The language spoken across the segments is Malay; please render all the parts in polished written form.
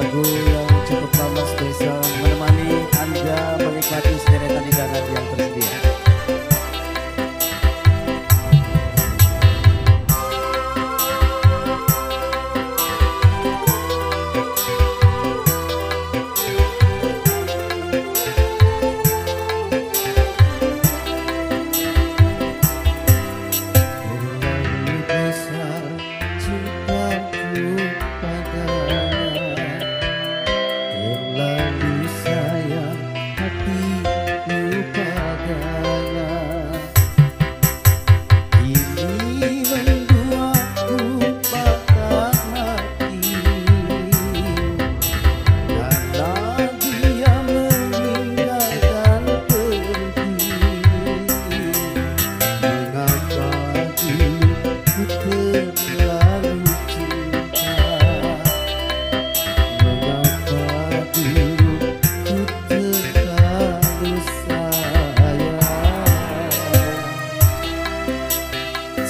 lagu yang cukup lama spesial menemani Anda menikmati sederetan hidangan yang tersedia.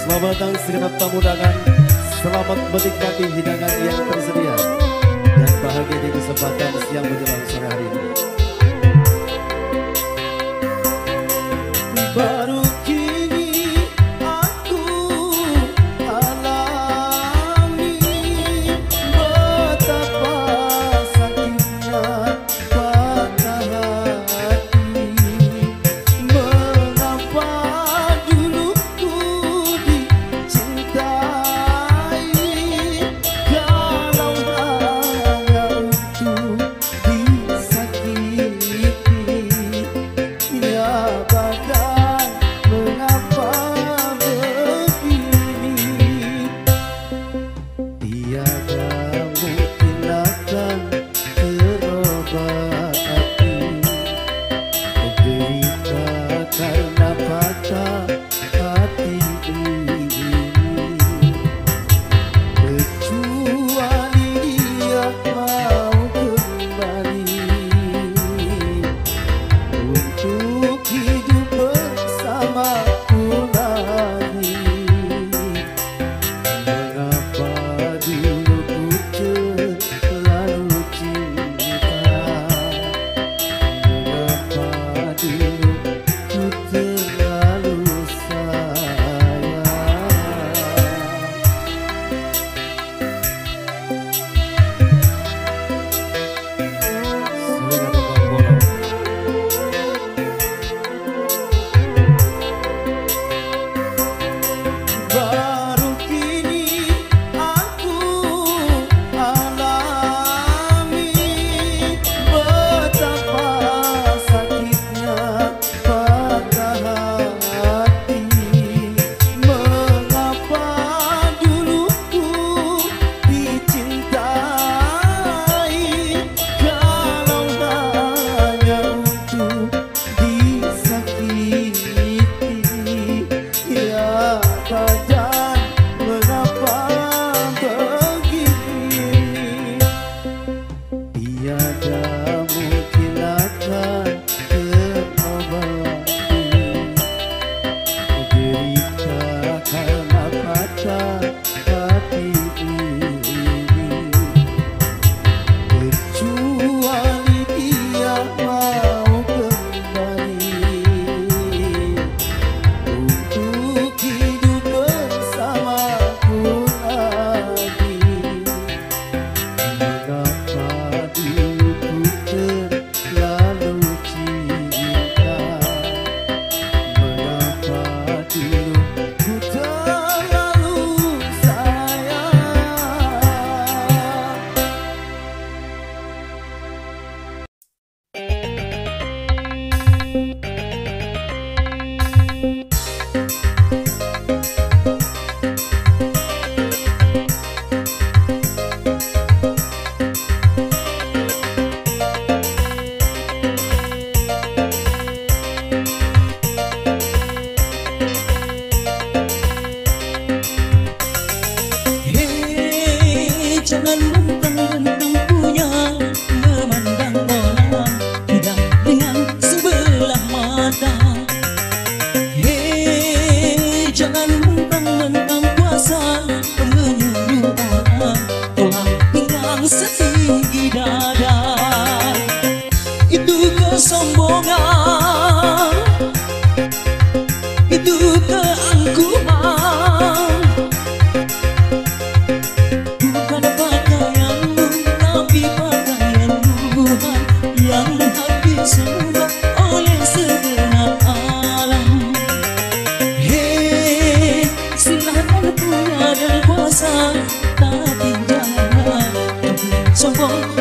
Selamat datang segenap tamu undangan. Selamat menikmati hidangan yang tersedia dan bahagia di kesempatan siang menjelang sore hari ini. Baru kini aku alami betapa sakitnya patah hati. Mengapa dulu ku dicintai kalau hanya untuk disakiti. Ya bagai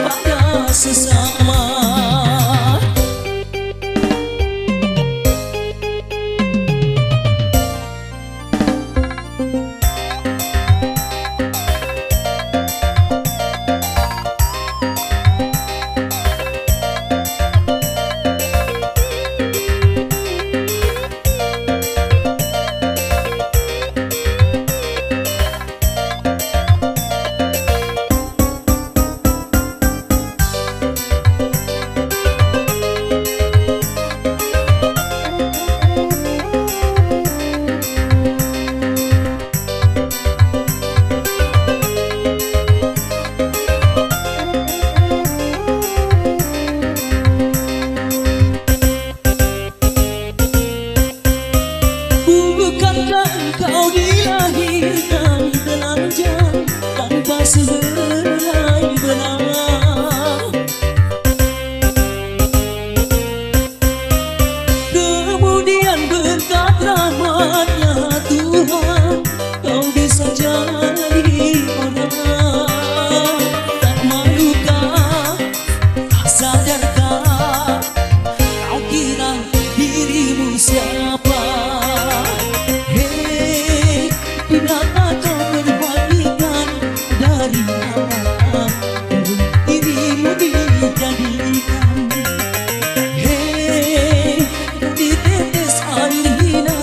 pada sesama. Bukankah engkau dilahirkan telanjang tanpa sehelai benang? Kemudian berkat rahmatnya Tuhan, kau bisa jadi orang. Tak malukah, tak sadarkah, kau kira dirimu siapa? Tidakkah kau berbandingkan dari mana dirimu dijadikan? Hei, di tetes air hina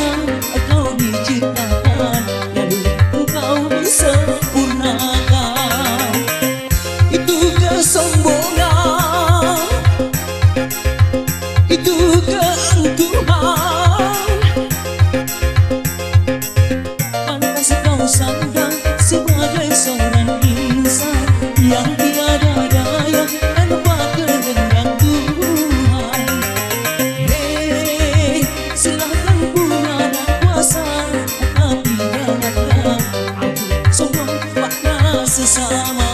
kau diciptakan, lalu engkau disempurnakan. Itu kesombongan, itu keangkuhan. Kau sandang sebagai seorang insan yang tiada daya tanpa kehendak Tuhan. Hei, silahkan punya dan kuasa, tapi janganlah aku sombong pada sesama.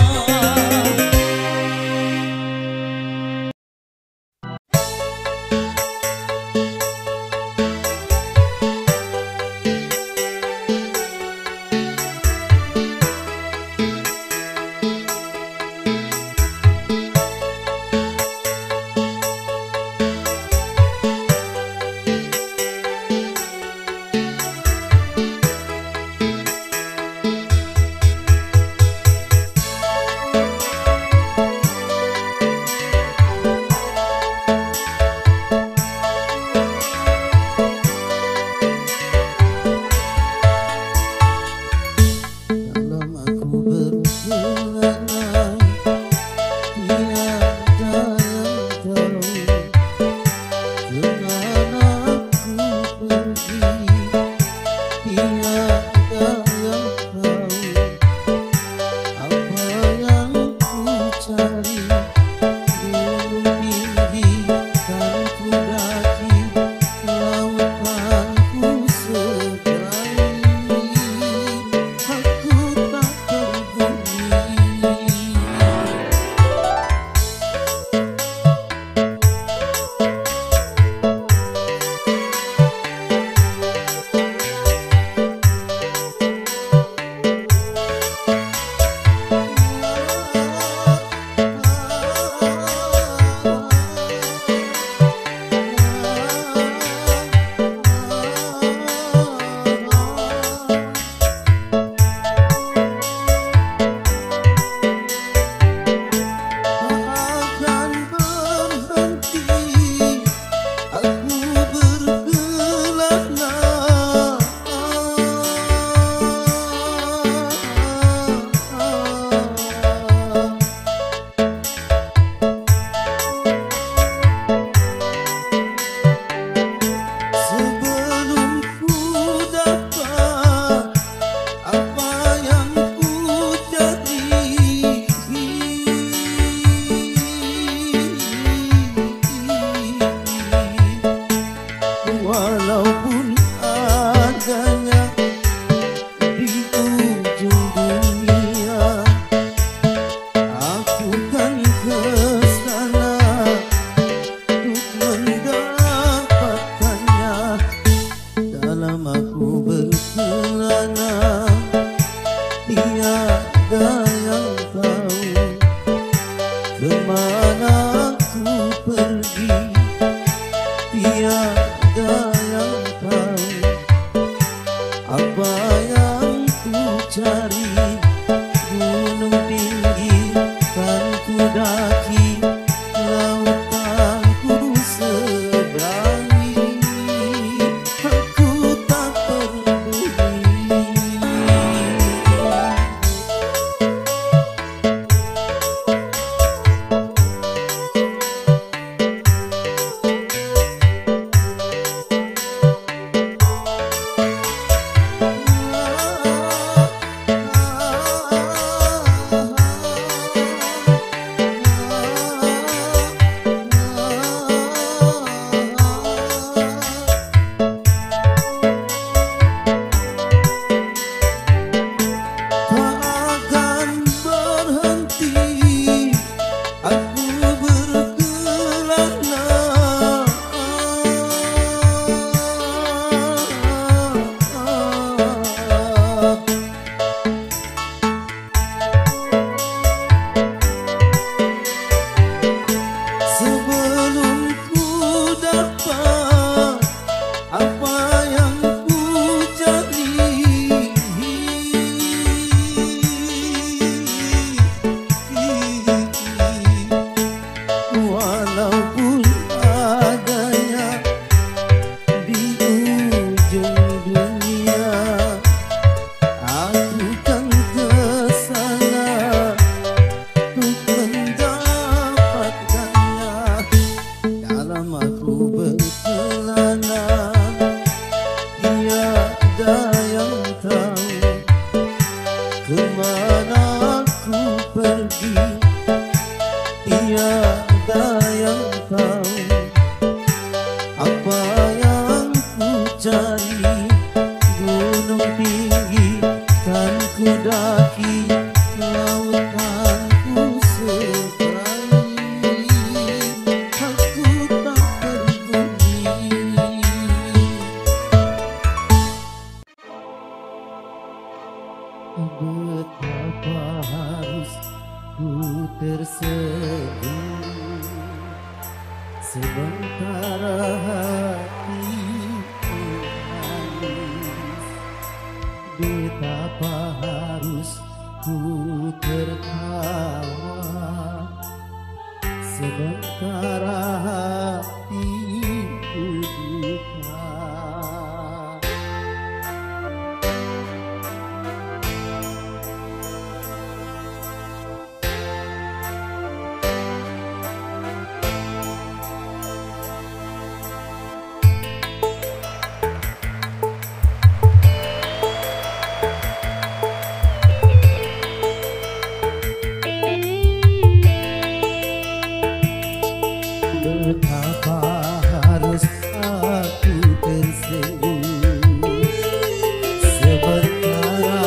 gunung tinggi kan ku daki, lautan ku seberangi, aku tak peduli. Betapa harus ku tersenyum sementara hatiku nangis. Betapa harus ku tertawa sementara hatiku duka. Betapa harus aku tersenyum sementara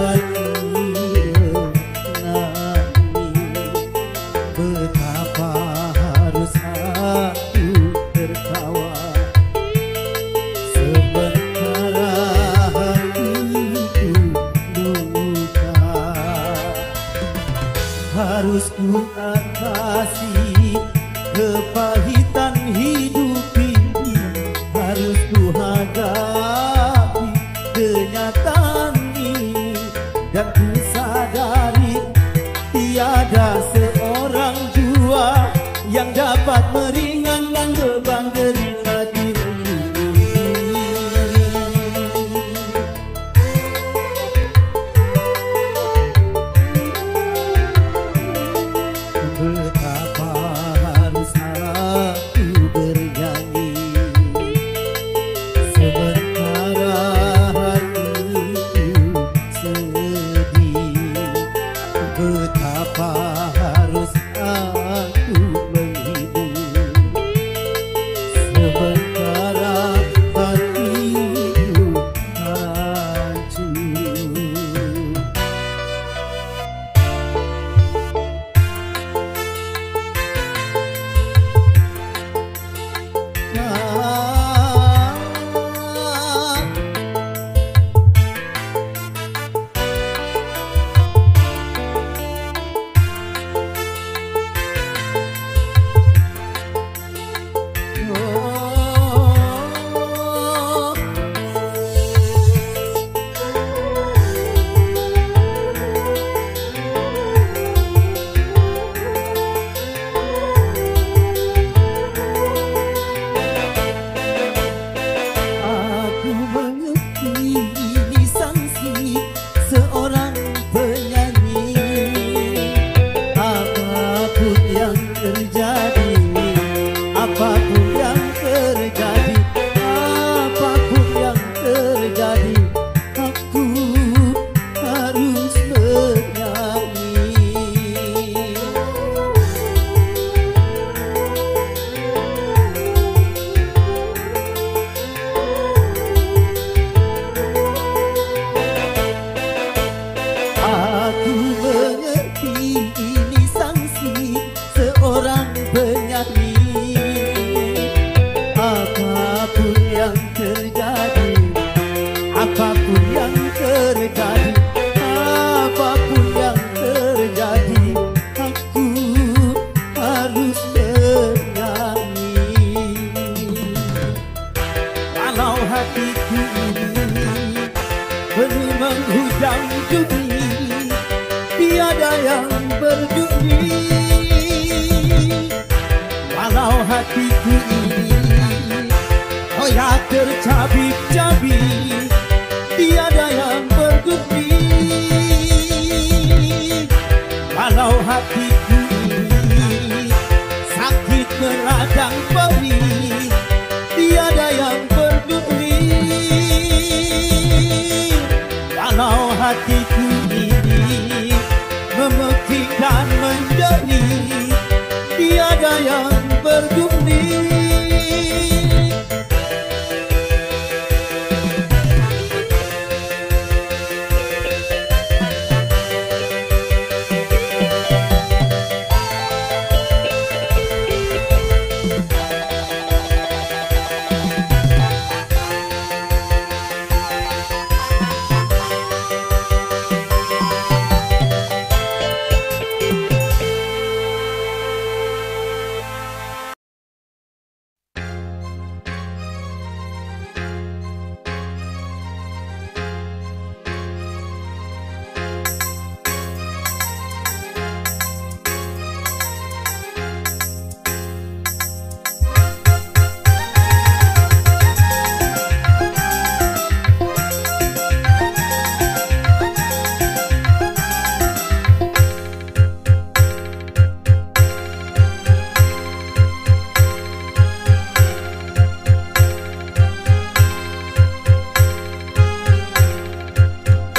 hati menangis. Betapa harus aku tertawa sementara hatiku luka. Harus ku atasi kepahitan hidup ini, harus ku hadapi kenyataan ini, dan ku sadari tiada seorang jua yang dapat meringankan beban derita hati ini. Betapa harus aku bernyanyi sementara hatiku sedih. Betapa tiada yang berduri. Walau hatiku ini hoyak tercabik-cabik, tiada yang berduri. Walau hatiku ini sakit meradang perih, tiada yang berduri. Walau hatiku ini memekik dan menjadi, tiada yang berduri.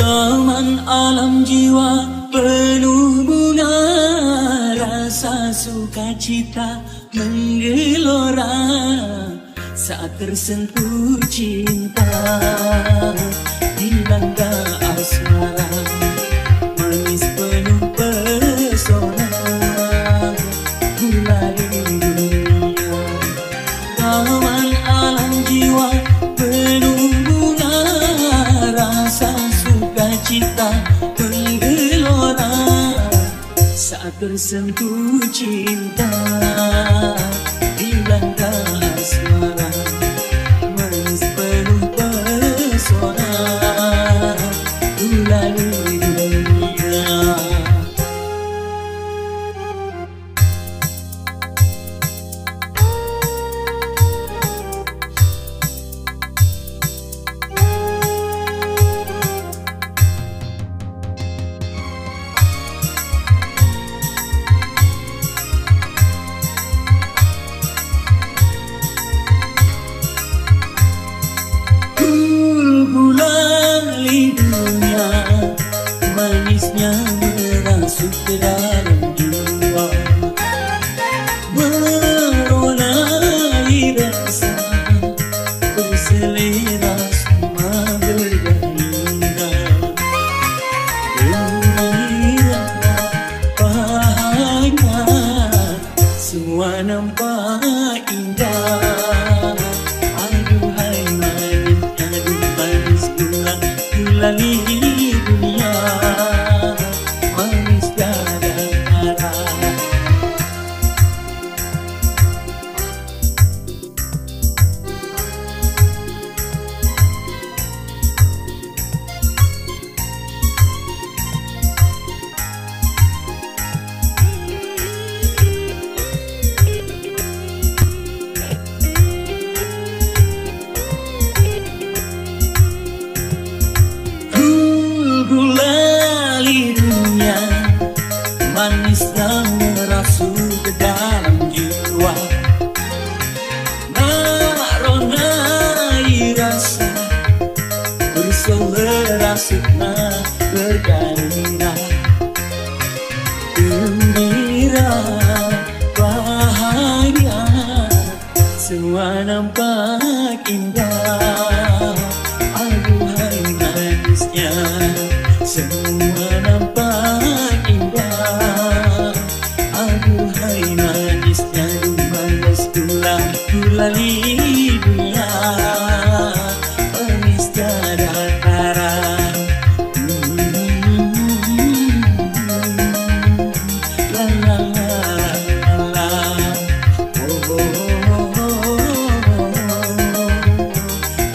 Taman alam jiwa penuh bunga, rasa sukacita menggelora saat tersentuh cinta. Dilanda asmara manis penuh pesona, gulali dunia. Taman alam jiwa penuh bunga, rasa sukacita menggelora saat tersentuh cinta. Dilanda asmara manis penuh pesona, gulali dunia. Gulali dunia, manisnya merasuk ke dalam jiwa, meronai rasa berselera semua bergembira. Gembira bahagia, semua nampak indah. Aduhai manis gulali dunia, manis tiada tara. Gulali dunia, manisnya merasuk ke dalam jiwa, meronai rasa berselera sukma bergairah. Gembira bahagia, semua nampak indah. Aduhai manisnya, semua nampak indah. Aduhai manisnya, manis gulali dunia, manis tiada tara. La la la la, oh oh oh oh,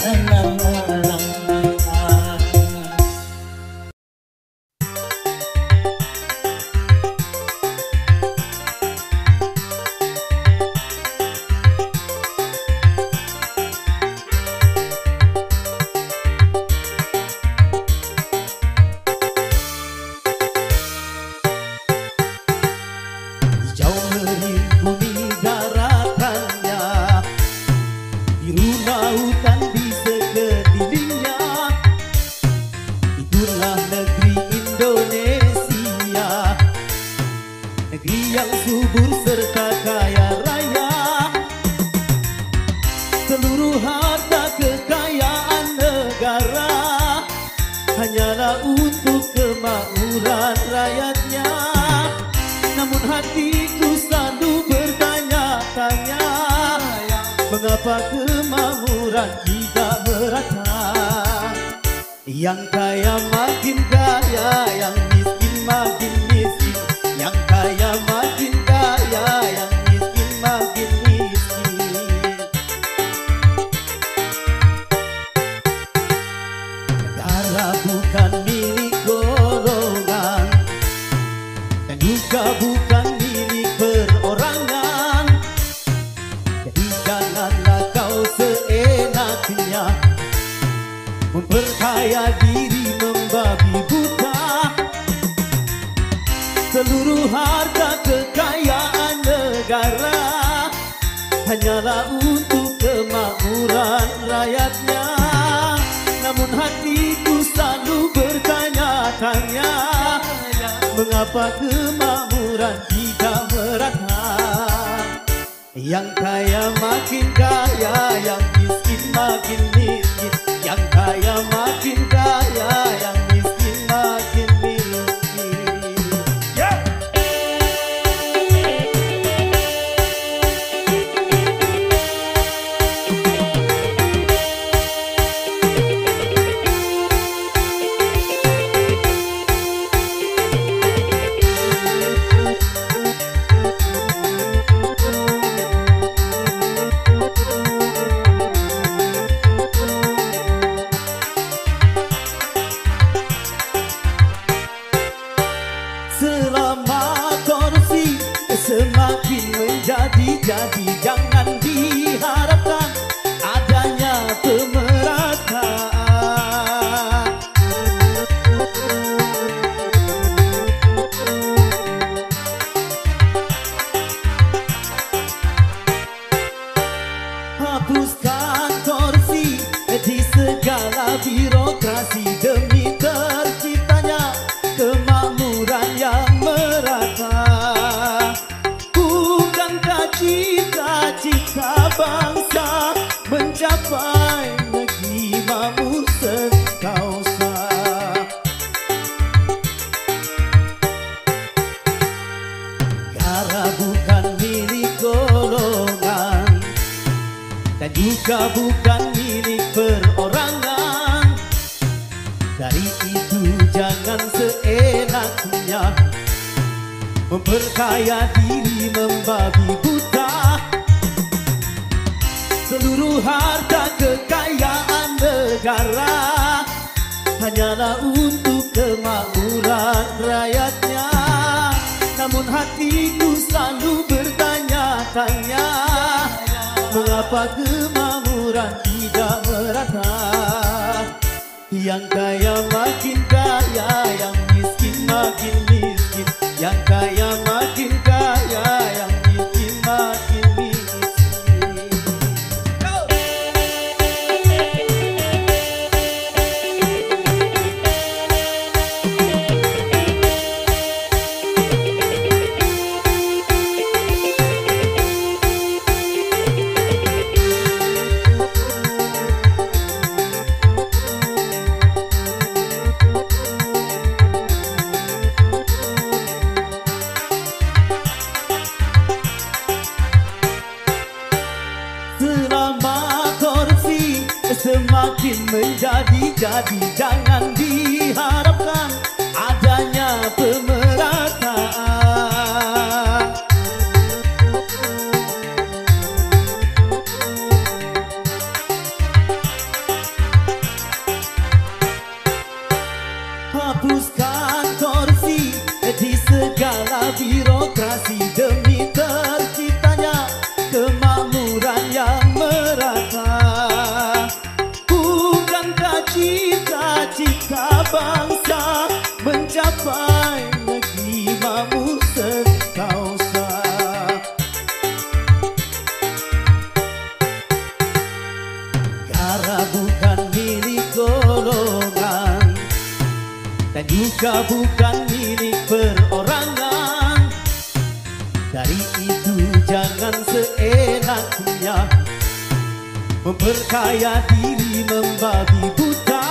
la la la la. makmuran rakyatnya. Namun hatiku selalu bertanya-tanya, mengapa kemakmuran tidak merata? Yang kaya makin kaya, yang miskin makin miskin. Yang kaya makin kaya, yang miskin makin miskin. Negara bukan milik golongan, dan juga bukan milik perorangan. Jadi janganlah kau seenaknya memperkaya diri membabi buta. Seluruh harta kekayaan negara hanyalah untuk kemakmuran rakyatnya. Namun hatiku selalu bertanya-tanya, mengapa kemakmuran tidak merata? Yang kaya makin kaya, yang miskin makin miskin. Yang kaya makin kaya, yang miskin makin miskin. Yeah! Selama korupsi semakin menjadi-jadi, jangan diharapkan adanya pemerataan. Hapuskan korupsi di segala birokrasi demi terciptanya kemakmuran yang merata. Bukankah cita-cita bangsa mencapai negeri makmur sekausa? Negara bukan milik golongan, dan juga bukan milik perorangan. Dari itu jangan seenaknya memperkaya diri membabi buta. Seluruh harta kekayaan negara hanyalah untuk kemakmuran rakyatnya. Namun hatiku selalu bertanya-tanya, mengapa kemakmuran tidak merata? Yang kaya makin kaya, yang miskin makin miskin. Yang kaya makin kaya, yang miskin makin miskin. Selama korupsi semakin menjadi-jadi, jangan diharapkan adanya pemerataan. Hapuskan korupsi di segala birokrasi demi terciptanya kemakmuran yang merata. Bukankah cita-cita bangsa mencapai negeri makmur sekausa? Negara bukan milik golongan, dan juga bukan milik perorangan. Dari itu jangan seenaknya memperkaya diri membabi buta.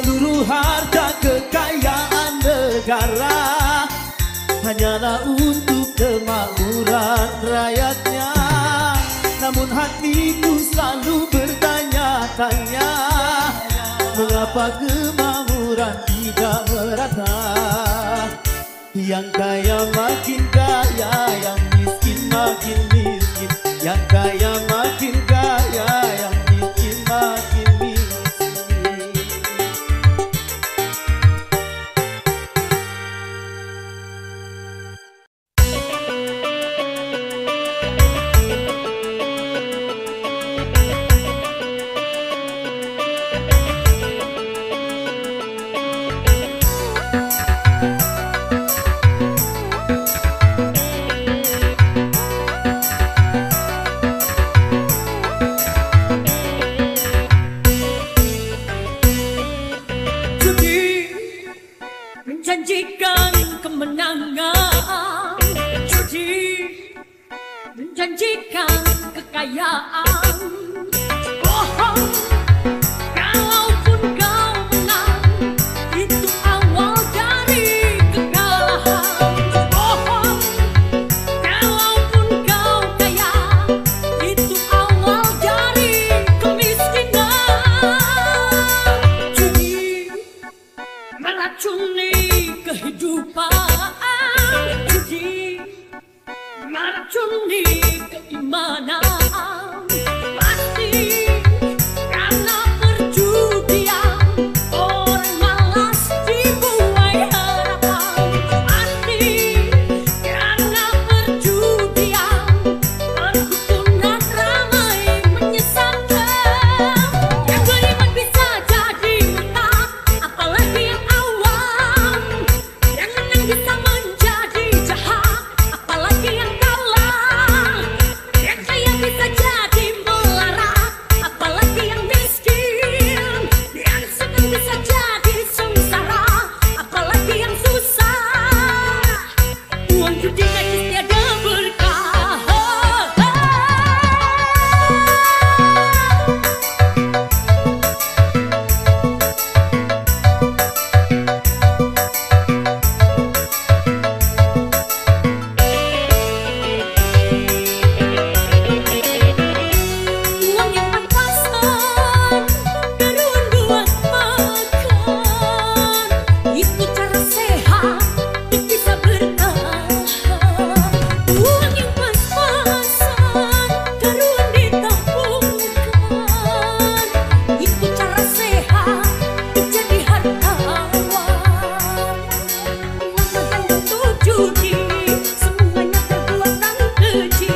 Seluruh harta kekayaan negara hanyalah untuk kemakmuran rakyatnya. Namun hatiku selalu bertanya-tanya, mengapa kemakmuran tidak merata? Yang kaya makin kaya, yang miskin makin miskin. Yang kaya makin kaya, yang miskin makin miskin. Menjanjikan kemenangan, judi menjanjikan kekayaan. Bohong, kalaupun kau menang, itu awal dari kekalahan. Bohong, kalaupun kau kaya, itu awal dari kemiskinan. Judi meracuni kehidupan, judi meracuni keimanan. Pasti karena perjudian orang malas dibuai harapan. Pasti karena perjudian perdukunan ramai menyesatkan. Yang beriman bisa jadi buta, apalagi yang awam. Yang menang bisa menjadi jahat, apalagi yang kalah. Yang kaya bisa jadi melarat, apalagi yang miskin. Yang senang bisa jadi sengsara, apalagi yang susah. Uang judi najis tiada berkah. Uang yang pas-pasan, daruan buat makan. Itu cara sehat, bisa bertahan. Uang yang pas-pasan, daruan ditabungkan. Itu cara sehat, jadi hartawan. Uang untuk judi, semuanya perbuatan keji.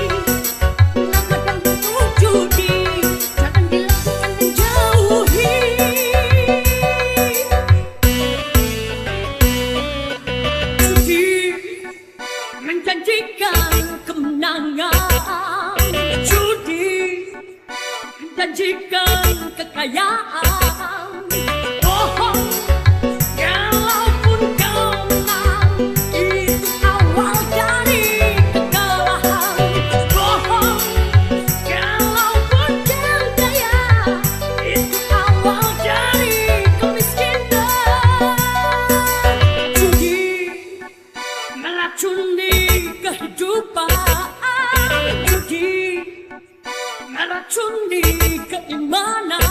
Nama dan bentuk judi, jangan dilakukan dan jauhi. Judi menjanjikan kemenangan, judi menjanjikan kekayaan. Bohong, kalaupun kau menang, itu awal dari kekalahan. Bohong, kalaupun kau kaya, itu awal dari kemiskinan. Judi meracuni kehidupan, judi meracuni keimanan.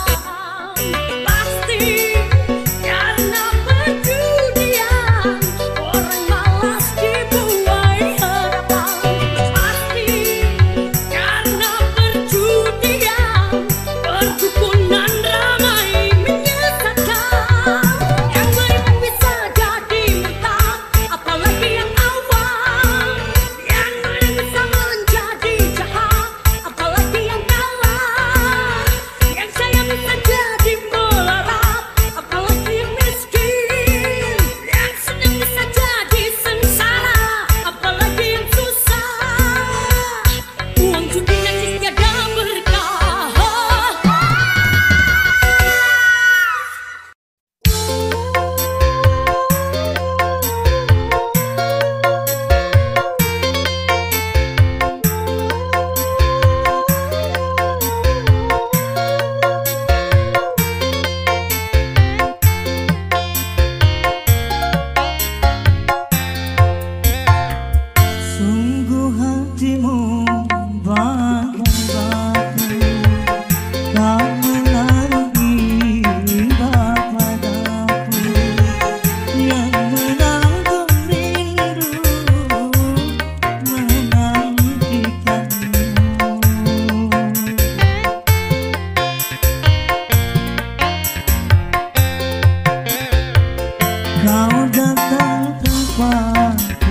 Kau datang tanpa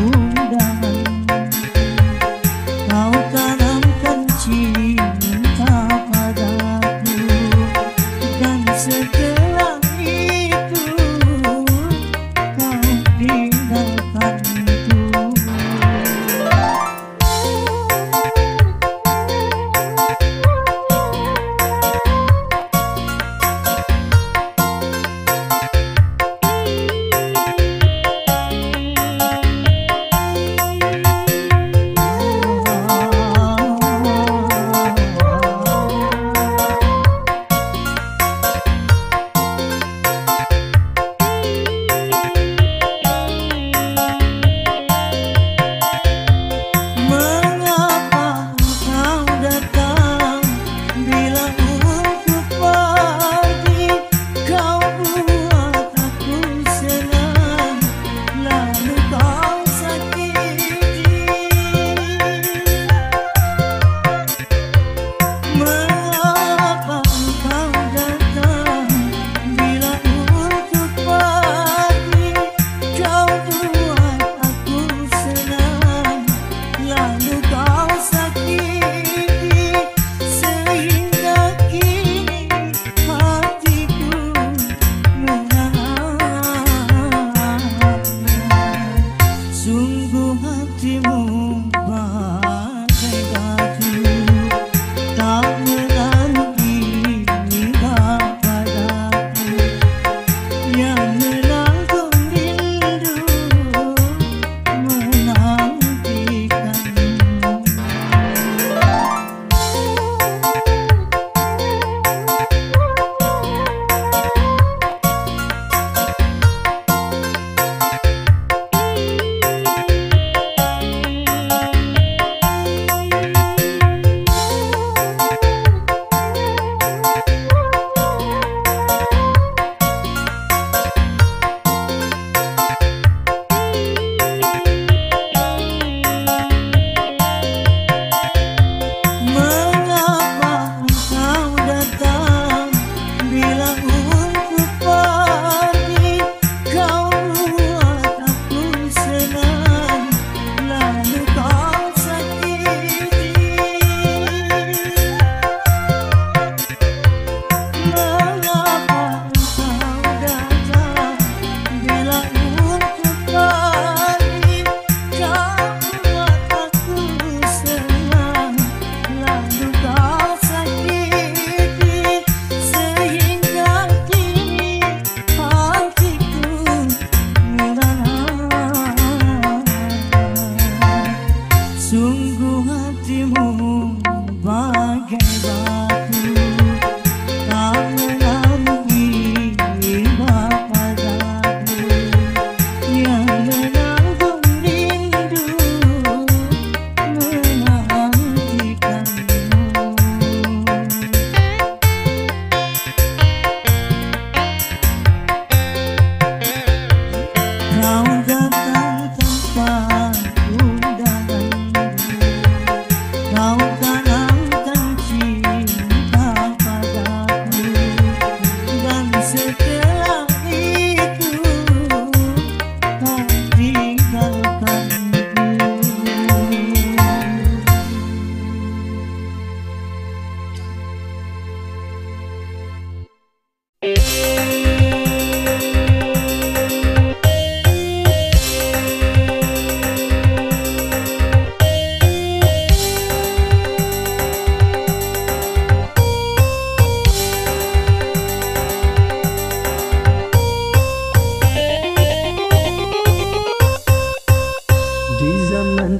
undangan, kau tanamkan cinta padaku, dan setelah itu kau tinggalkanku.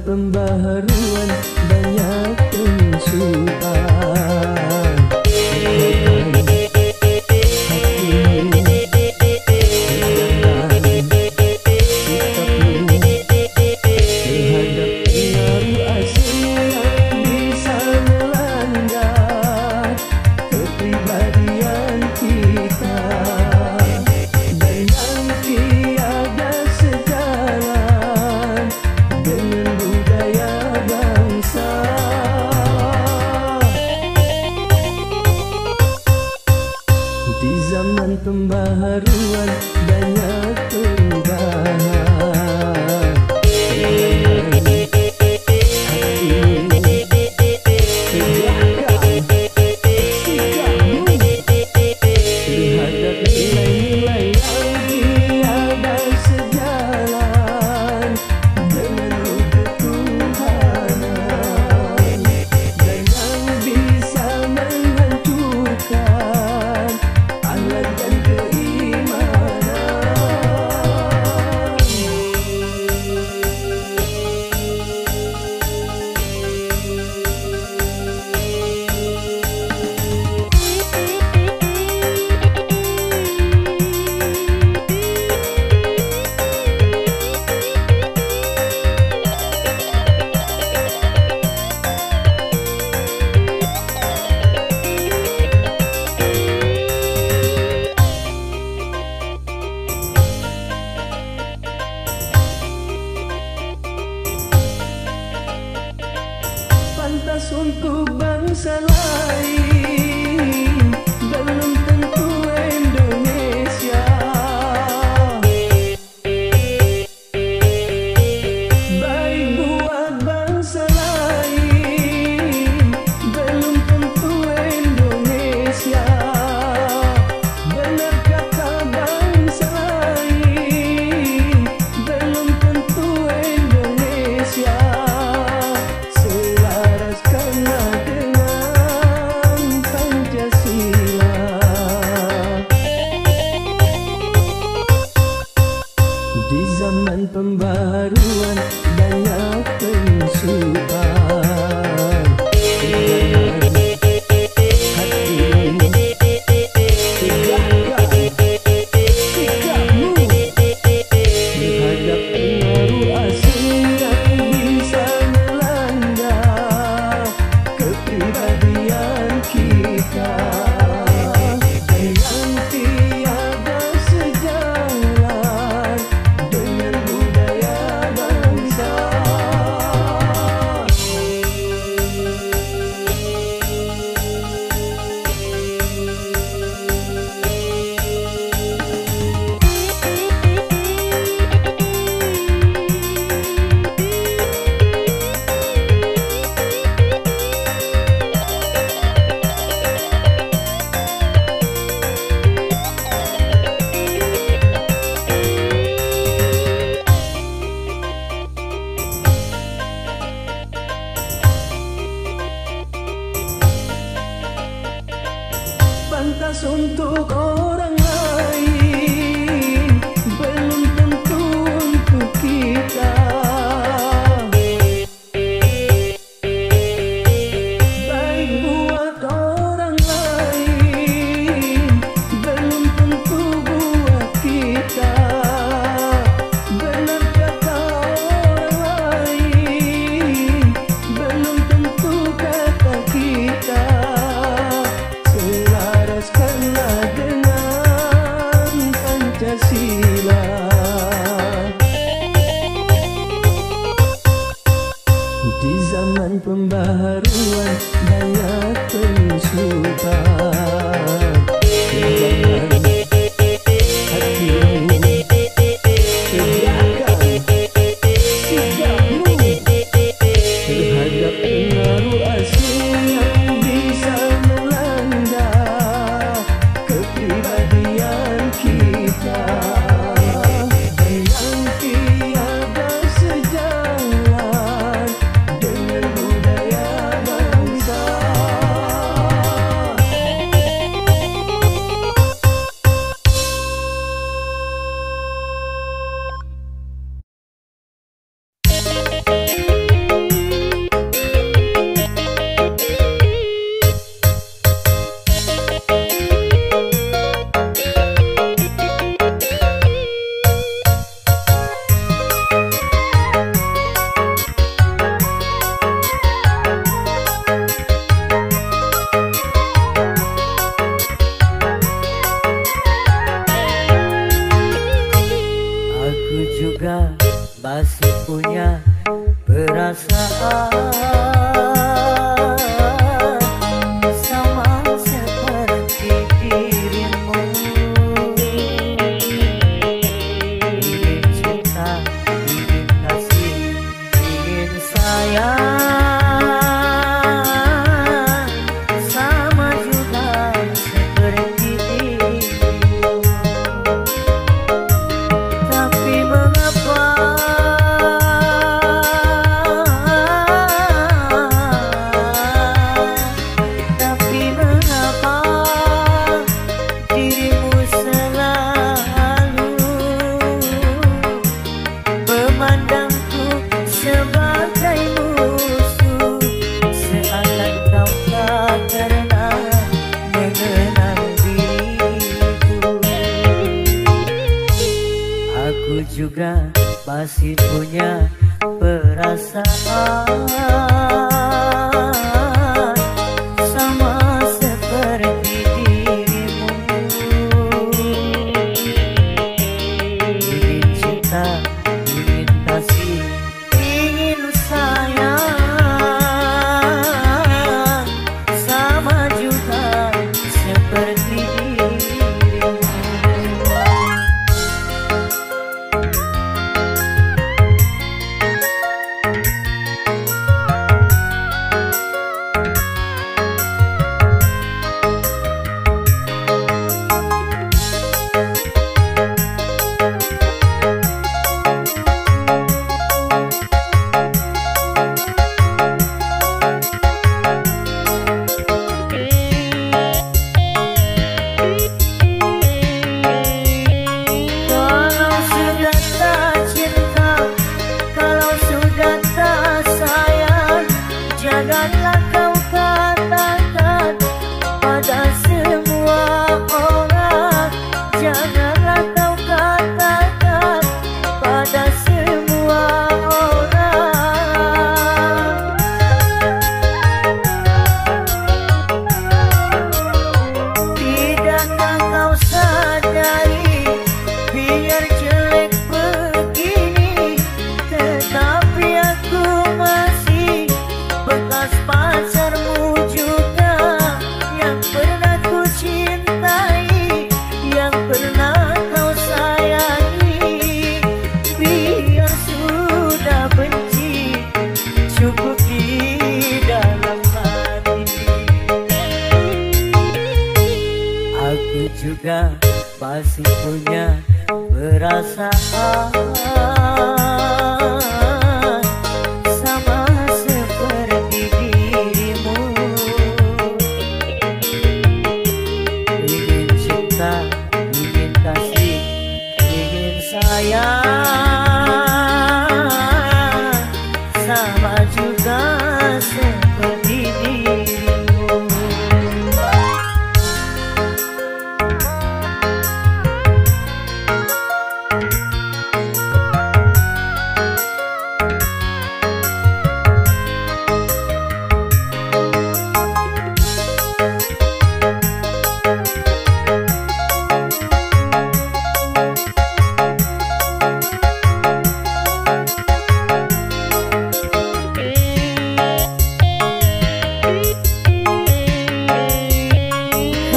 pembaharuan banyak pensutan. Bangsa bangsa lain belum tentu Indonesia. Baik buat bangsa lain belum tentu Indonesia. Benar kata bangsa lain belum tentu Indonesia. Selaraskanlah dengan Pancasila. Di zaman pembaruan banyak penyusupan, hatimu tegakkan sikapmu terhadap pengaruh asing yang bisa melanda kepribadian kita yang tiada sejalan dengan budaya bangsa. Pantas untuk orang lain belum tentu untuk kita. Baik buat orang lain belum tentu buat kita. Benar kata orang lain belum tentu kata kita. Selaraskanlah dengan Pancasila. Di zaman pembaharuan banyak penyusupan, jangan hatimu tegakkan sikapmu terhadap pengaruh asing yang bisa melanda kepribadian kita yang tiada sejalan dengan budaya bangsa. Aku juga masih punya perasaan sama seperti dirimu. Ingin cinta, ingin kasih, ingin sayang sama juga seperti dirimu. Tapi mengapa dirimu selalu memandangku sebagai musuh, seakan kau tak pernah mengenal diriku. Aku juga masih punya perasaan sama seperti dirimu. Ingin cinta, ingin kasih, ingin sayang masih punya perasaan sama seperti dirimu. Ingin cinta, ingin kasih, ingin sayang, sama juga seperti dirimu.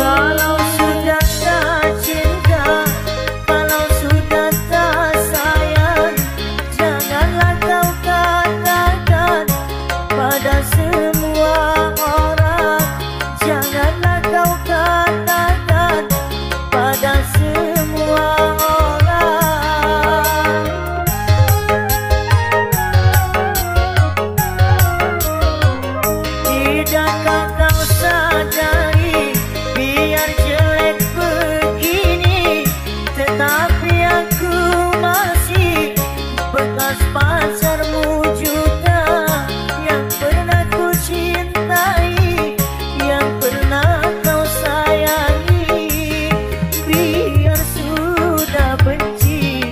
Kalau sudah tak cinta, kalau sudah tak sayang, janganlah kau katakan pada semua orang. Janganlah kau katakan pada semua orang. Tidakkah kau sadari, biar jelek begini, tetapi aku masih bekas pacarmu juga, yang pernah ku cintai, yang pernah kau sayangi. Biar sudah benci,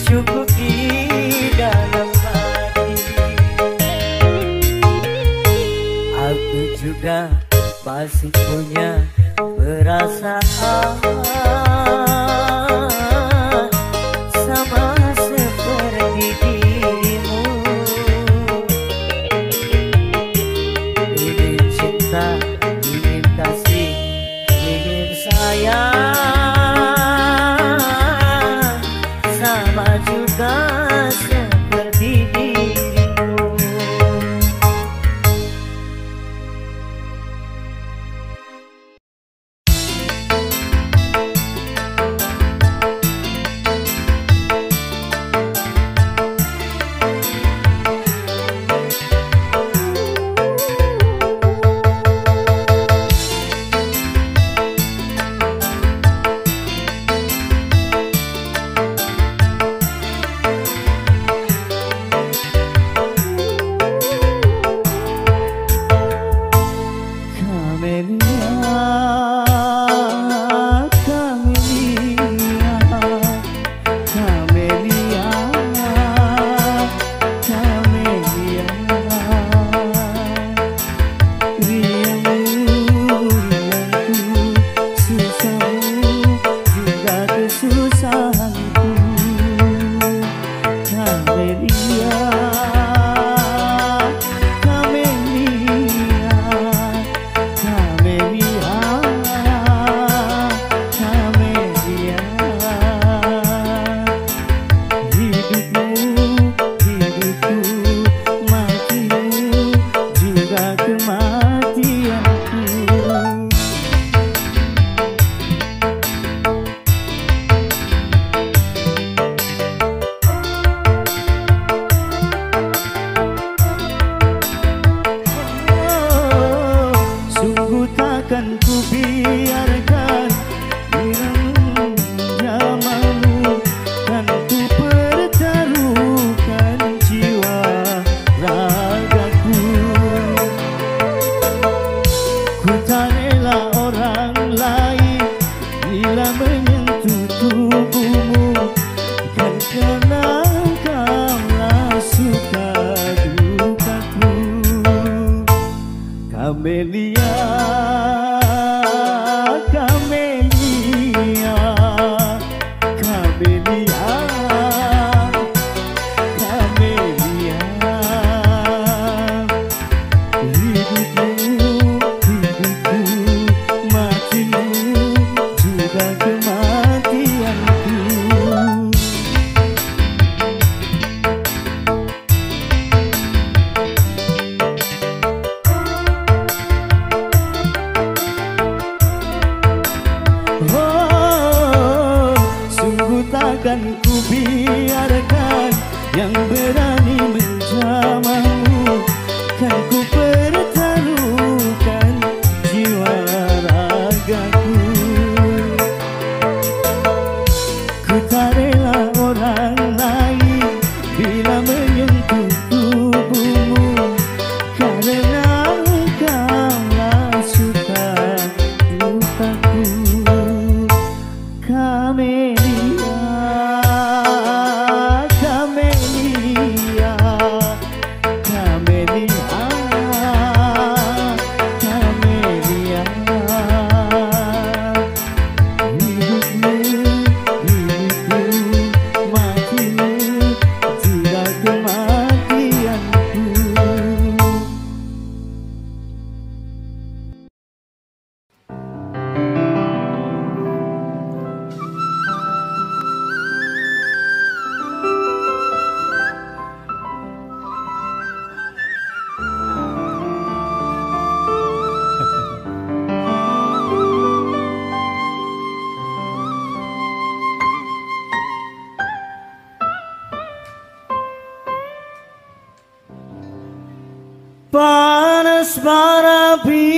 cukup di dalam hati. Aku juga masih punya perasaan sama seperti dirimu. Ingin cinta, ingin kasih, ingin sayang, sama juga seperti dirimu. panas bara api,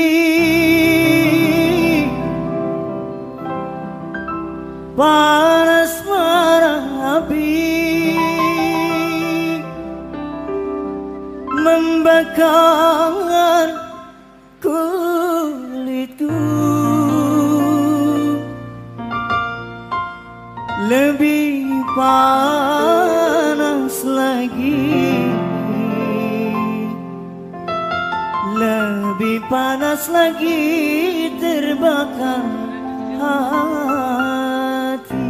panas bara api membakar kulitku, lebih panas lagi, lebih panas lagi terbakar hati.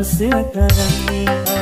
Sekarang